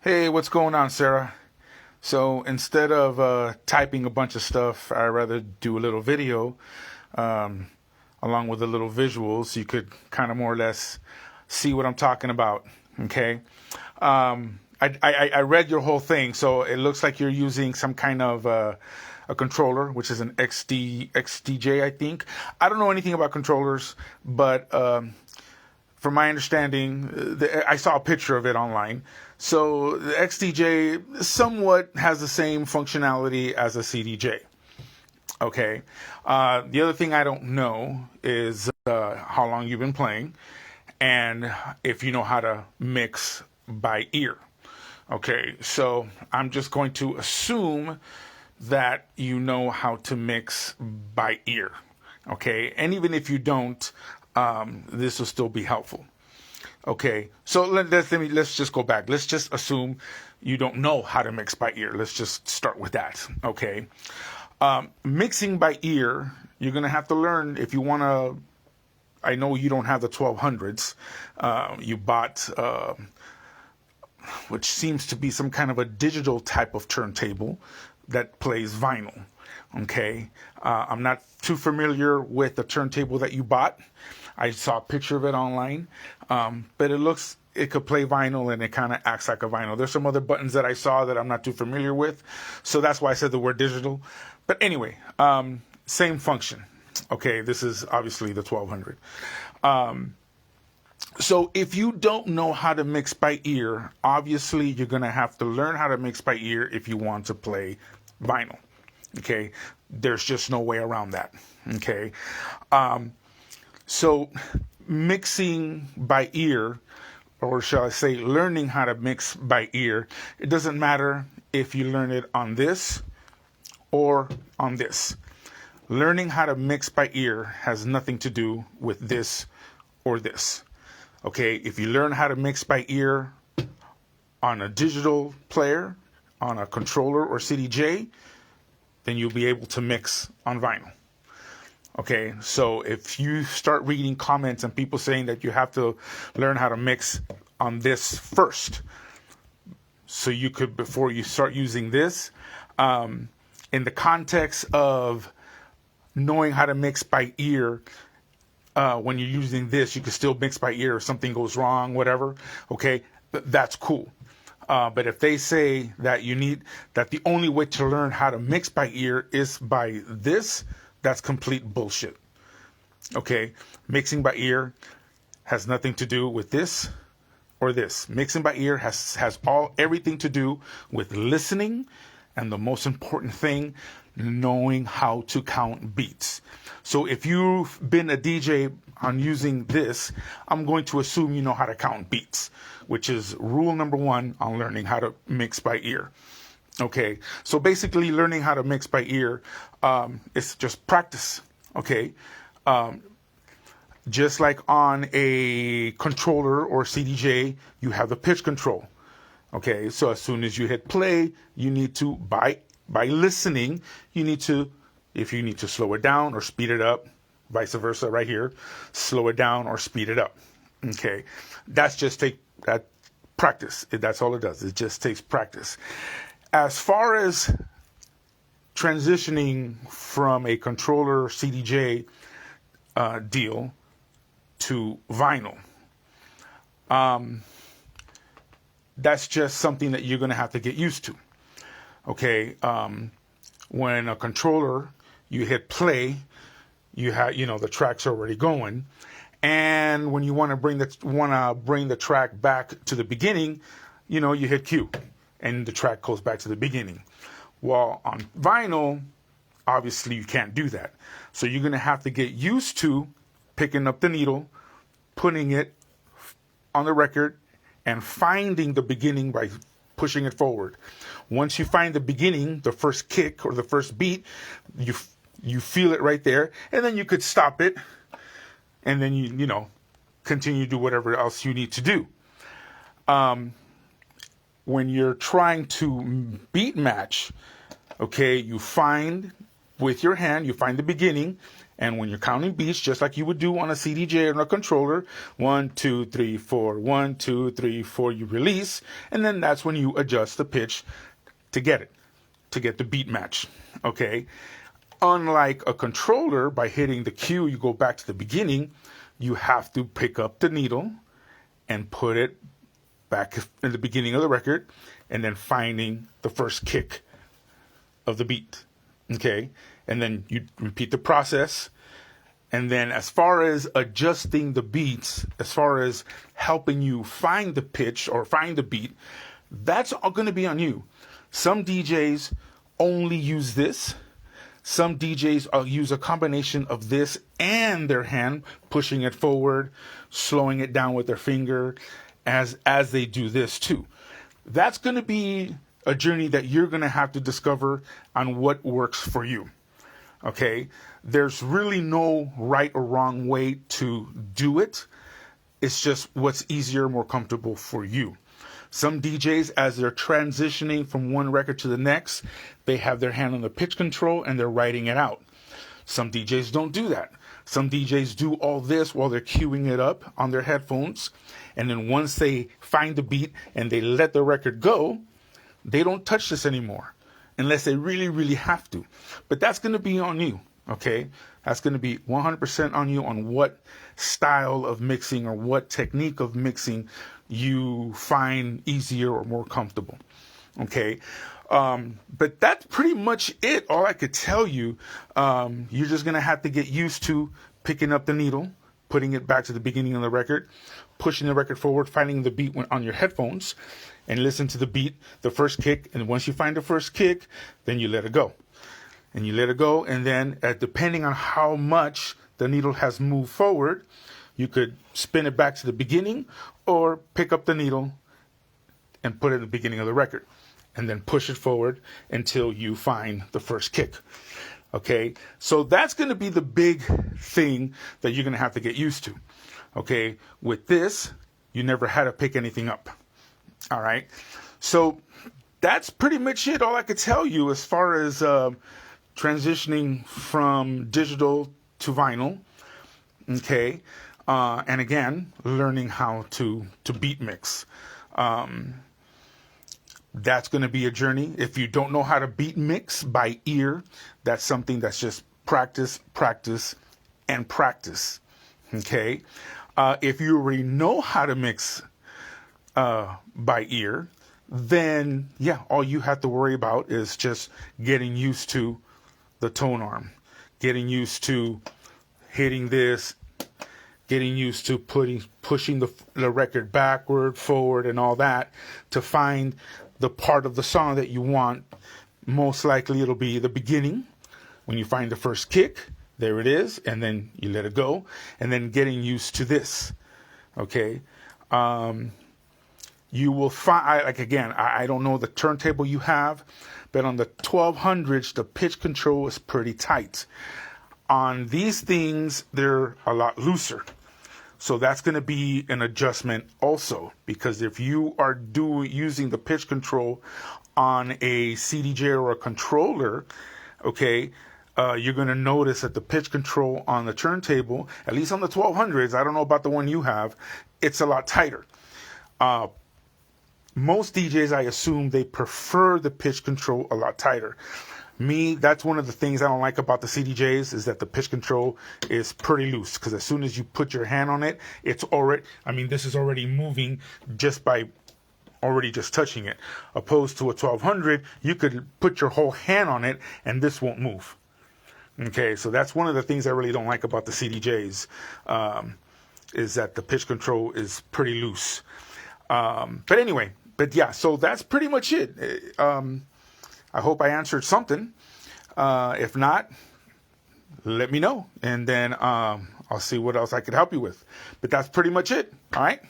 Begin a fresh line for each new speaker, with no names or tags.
Hey, what's going on, Sarah? So instead of typing a bunch of stuff, I'd rather do a little video um, along with a little visuals so you could kind of more or less see what I'm talking about. Okay. I read your whole thing, so it looks like you're using some kind of a controller, which is an XDJ, I think. I don't know anything about controllers, but from my understanding, I saw a picture of it online. So the XDJ somewhat has the same functionality as a CDJ. Okay. The other thing I don't know is how long you've been playing and if you know how to mix by ear. Okay. So I'm just going to assume that you know how to mix by ear. Okay. And even if you don't, this will still be helpful. Okay, so let's just go back. Let's just assume you don't know how to mix by ear. Let's just start with that. Okay, mixing by ear, you're gonna have to learn if you want to. I know you don't have the 1200s. You bought, which seems to be some kind of a digital type of turntable that plays vinyl. Okay, I'm not too familiar with the turntable that you bought. I saw a picture of it online, but it could play vinyl and it kind of acts like a vinyl. There's some other buttons that I saw that I'm not too familiar with, so that's why I said the word digital. But anyway, same function. Okay, this is obviously the 1200. So if you don't know how to mix by ear, obviously you're going to have to learn how to mix by ear if you want to play vinyl. Okay, there's just no way around that. Okay, so mixing by ear, or shall I say learning how to mix by ear, it doesn't matter if you learn it on this or on this. Learning how to mix by ear has nothing to do with this or this. Okay, if you learn how to mix by ear on a digital player, on a controller or CDJ, then you'll be able to mix on vinyl. Okay, so if you start reading comments and people saying that you have to learn how to mix on this first, so you could, before you start using this, in the context of knowing how to mix by ear, when you're using this, you can still mix by ear if something goes wrong, whatever. Okay, that's cool. But if they say that that the only way to learn how to mix by ear is by this, that's complete bullshit. Okay, mixing by ear has nothing to do with this or this. Mixing by ear has everything to do with listening, and the most important thing, knowing how to count beats. So if you've been a DJ on using this, I'm going to assume you know how to count beats, which is rule number one on learning how to mix by ear. Okay, so basically learning how to mix by ear is just practice. Okay, just like on a controller or CDJ, you have the pitch control. Okay, so as soon as you hit play, you need to, by listening, you need to, if you need to slow it down or speed it up, vice versa right here, slow it down or speed it up. Okay, that's just that practice. That's all it does. It just takes practice. As far as transitioning from a controller CDJ deal to vinyl, that's just something that you're going to have to get used to. Okay, when a controller, you hit play, you have, the track's already going, and when you want to bring the track back to the beginning, you hit Q, and the track goes back to the beginning. Well, on vinyl, obviously you can't do that, so you're going to have to get used to picking up the needle, putting it on the record, and finding the beginning by pushing it forward. Once you find the beginning, the first kick or the first beat, you feel it right there, and then you could stop it, and then you continue to do whatever else you need to do. When you're trying to beat match, okay, you find with your hand, you find the beginning, And when you're counting beats, just like you would do on a CDJ or a controller, 1, 2, 3, 4, 1, 2, 3, 4, you release, and then that's when you adjust the pitch to get the beat match. Okay. Unlike a controller, by hitting the Q, you go back to the beginning, you have to pick up the needle and put it back in the beginning of the record, and then finding the first kick of the beat. Okay. And then you repeat the process. And then as far as adjusting the beats, as far as helping you find the pitch or find the beat, that's all going to be on you. Some DJs only use this. Some DJs use a combination of this and their hand, pushing it forward, slowing it down with their finger as they do this too. That's going to be a journey that you're going to have to discover on what works for you. Okay? There's really no right or wrong way to do it. It's just what's easier, more comfortable for you. Some DJs, as they're transitioning from one record to the next, they have their hand on the pitch control and they're writing it out. Some DJs don't do that. Some DJs do all this while they're queuing it up on their headphones. And then once they find the beat and they let the record go, they don't touch this anymore unless they really, really have to. But that's going to be on you. Okay, that's going to be 100% on you on what style of mixing or what technique of mixing you find easier or more comfortable. Okay, but that's pretty much it. All I could tell you, you're just going to have to get used to picking up the needle, putting it back to the beginning of the record, pushing the record forward, finding the beat on your headphones, and listen to the beat, the first kick. And once you find the first kick, then you let it go. And you let it go, and then depending on how much the needle has moved forward, you could spin it back to the beginning or pick up the needle and put it in the beginning of the record and then push it forward until you find the first kick. Okay, so that's going to be the big thing that you're going to have to get used to. Okay, with this, you never had to pick anything up. All right, so that's pretty much it. All I could tell you as far as transitioning from digital to vinyl, okay, and again, learning how to beat mix. That's going to be a journey. If you don't know how to beat mix by ear, that's something that's just practice, practice, and practice, okay? If you already know how to mix by ear, then, yeah, all you have to worry about is just getting used to the tone arm, getting used to hitting this, getting used to pushing the record backward, forward, and all that to find the part of the song that you want. Most likely it'll be the beginning. When you find the first kick, there it is, and then you let it go, and then getting used to this, okay? You will find, like again, I don't know the turntable you have, but on the 1200s, the pitch control is pretty tight. On these things, they're a lot looser. So that's going to be an adjustment also, because if you are using the pitch control on a CDJ or a controller, okay, you're going to notice that the pitch control on the turntable, at least on the 1200s, I don't know about the one you have, it's a lot tighter. Most DJs, I assume, they prefer the pitch control a lot tighter. Me, that's one of the things I don't like about the CDJs is that the pitch control is pretty loose, because as soon as you put your hand on it, it's already, this is already moving just by already just touching it. Opposed to a 1200, you could put your whole hand on it and this won't move. Okay, so that's one of the things I really don't like about the CDJs, is that the pitch control is pretty loose. But anyway, yeah, so that's pretty much it. I hope I answered something. If not, let me know, and then I'll see what else I could help you with. But that's pretty much it. All right.